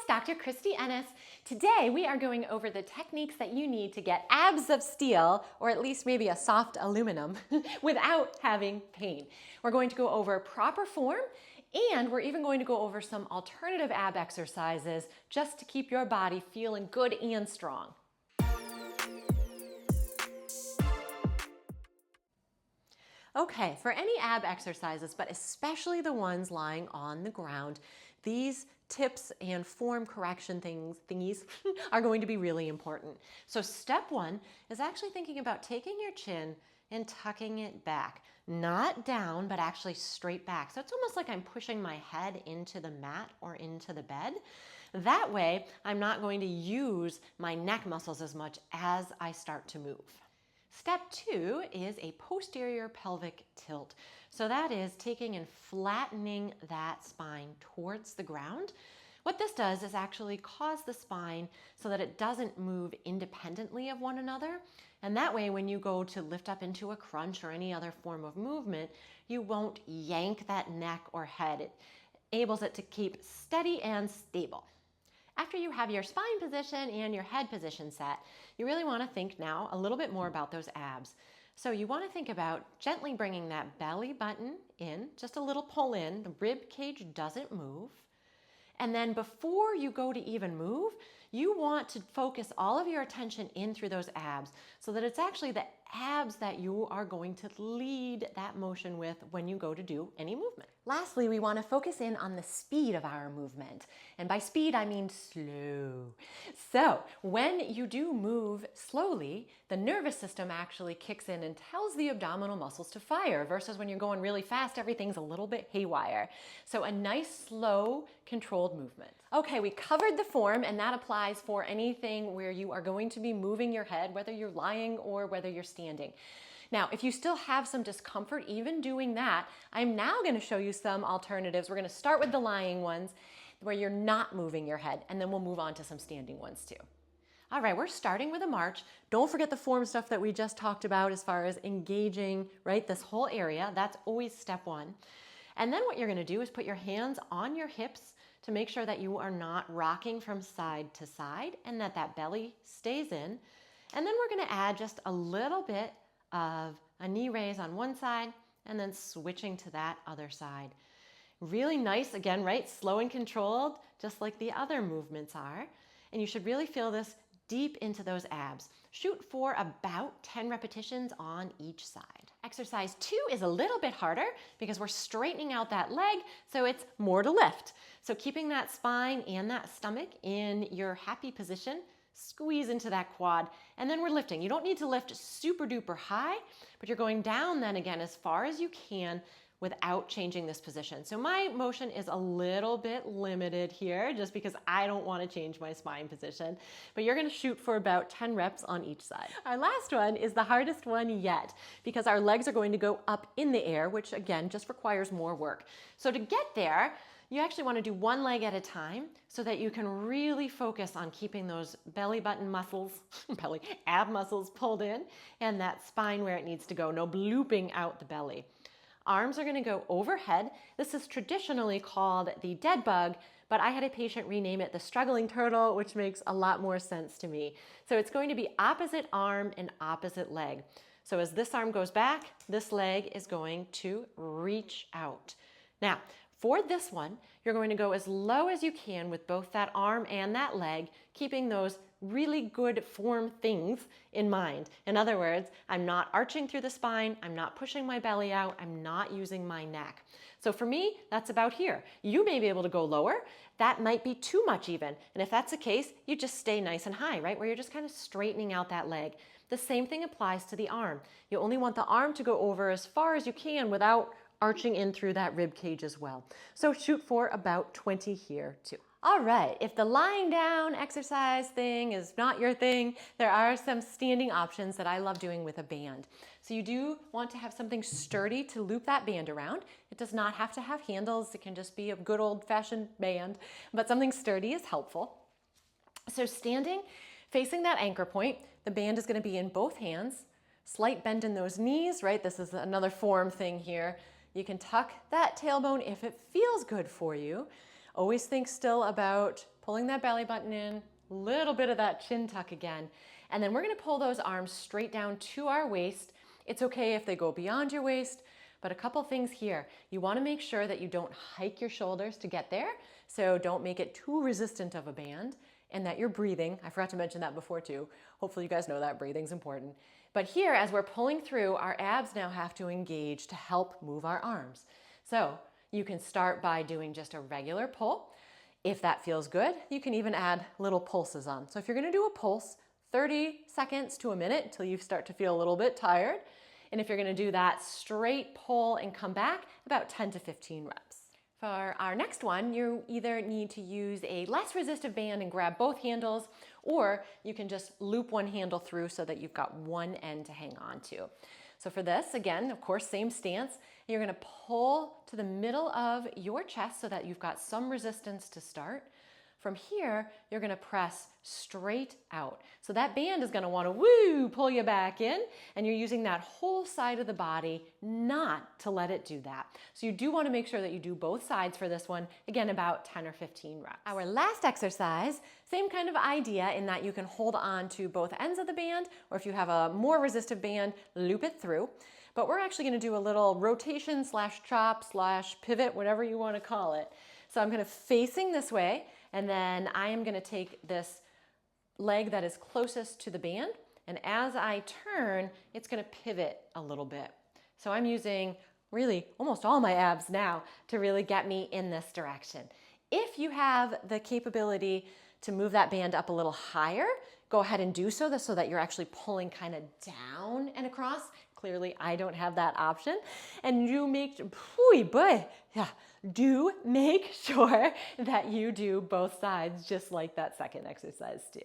Dr. Christy Ennis. Today we are going over the techniques that you need to get abs of steel, or at least maybe a soft aluminum, without having pain. We're going to go over proper form, and we're even going to go over some alternative ab exercises just to keep your body feeling good and strong. Okay, for any ab exercises, but especially the ones lying on the ground, these tips and form correction thingies are going to be really important. So step one is actually thinking about taking your chin and tucking it back. Not down, but actually straight back. So it's almost like I'm pushing my head into the mat or into the bed. That way, I'm not going to use my neck muscles as much as I start to move. Step two is a posterior pelvic tilt. So that is taking and flattening that spine towards the ground. What this does is actually cause the spine so that it doesn't move independently of one another. And that way, when you go to lift up into a crunch or any other form of movement, you won't yank that neck or head. It enables it to keep steady and stable. After you have your spine position and your head position set, you really want to think now a little bit more about those abs. So you want to think about gently bringing that belly button in, just a little pull in, the rib cage doesn't move. And then before you go to even move, you want to focus all of your attention in through those abs so that it's actually the abs that you are going to lead that motion with when you go to do any movement. Lastly, we want to focus in on the speed of our movement. And by speed, I mean slow. So when you do move slowly, the nervous system actually kicks in and tells the abdominal muscles to fire versus when you're going really fast, everything's a little bit haywire. So a nice, slow, controlled movement. Okay, we covered the form, and that applies for anything where you are going to be moving your head, whether you're lying or whether you're standing. Now, if you still have some discomfort even doing that, I'm now going to show you some alternatives. We're going to start with the lying ones where you're not moving your head, and then we'll move on to some standing ones too. All right, we're starting with a march. Don't forget the form stuff that we just talked about as far as engaging, right, this whole area. That's always step one. And then what you're going to do is put your hands on your hips to make sure that you are not rocking from side to side and that that belly stays in. And then we're going to add just a little bit of a knee raise on one side and then switching to that other side. Really nice, again, right? Slow and controlled, just like the other movements are. And you should really feel this deep into those abs. Shoot for about 10 repetitions on each side. Exercise 2 is a little bit harder because we're straightening out that leg, so it's more to lift. So keeping that spine and that stomach in your happy position, squeeze into that quad, and then we're lifting. You don't need to lift super duper high, but you're going down then again as far as you can without changing this position. So my motion is a little bit limited here just because I don't want to change my spine position, but you're going to shoot for about 10 reps on each side. Our last one is the hardest one yet because our legs are going to go up in the air, which again just requires more work. So to get there, you actually want to do one leg at a time so that you can really focus on keeping those belly button muscles, ab muscles pulled in and that spine where it needs to go, no blooping out the belly. Arms are going to go overhead. This is traditionally called the dead bug, but I had a patient rename it the struggling turtle, which makes a lot more sense to me. So it's going to be opposite arm and opposite leg. So as this arm goes back, this leg is going to reach out. Now, for this one, you're going to go as low as you can with both that arm and that leg, keeping those really good form things in mind. In other words, I'm not arching through the spine, I'm not pushing my belly out, I'm not using my neck. So for me, that's about here. You may be able to go lower. That might be too much even. And if that's the case, you just stay nice and high, right? Where you're just kind of straightening out that leg. The same thing applies to the arm. You only want the arm to go over as far as you can without arching in through that rib cage as well. So shoot for about 20 here too. All right, if the lying down exercise thing is not your thing, there are some standing options that I love doing with a band. So you do want to have something sturdy to loop that band around. It does not have to have handles. It can just be a good old-fashioned band, but something sturdy is helpful. So standing, facing that anchor point, the band is going to be in both hands. Slight bend in those knees, right? This is another form thing here. You can tuck that tailbone if it feels good for you. Always think still about pulling that belly button in, a little bit of that chin tuck again. And then we're gonna pull those arms straight down to our waist. It's okay if they go beyond your waist, but a couple things here. You wanna make sure that you don't hike your shoulders to get there, so don't make it too resistant of a band, and that you're breathing. I forgot to mention that before too. Hopefully you guys know that breathing's important. But here, as we're pulling through, our abs now have to engage to help move our arms. So you can start by doing just a regular pull. If that feels good, you can even add little pulses on. So if you're gonna do a pulse, 30 seconds to a minute until you start to feel a little bit tired. And if you're gonna do that straight pull and come back, about 10 to 15 reps. For our next one, you either need to use a less resistive band and grab both handles, or you can just loop one handle through so that you've got one end to hang on to. So for this, again, of course, same stance. You're gonna pull to the middle of your chest so that you've got some resistance to start. From here, you're gonna press straight out. So that band is gonna wanna pull you back in, and you're using that whole side of the body not to let it do that. So you do wanna make sure that you do both sides for this one, again, about 10 or 15 reps. Our last exercise, same kind of idea in that you can hold on to both ends of the band, or if you have a more resistive band, loop it through. But we're actually gonna do a little rotation / chop / pivot, whatever you wanna call it. So I'm gonna facing this way, and then I am gonna take this leg that is closest to the band, and as I turn, it's gonna pivot a little bit. So I'm using really almost all my abs now to really get me in this direction. If you have the capability to move that band up a little higher, go ahead and do so that you're actually pulling kind of down and across. Clearly, I don't have that option. And do make sure that you do both sides just like that second exercise too.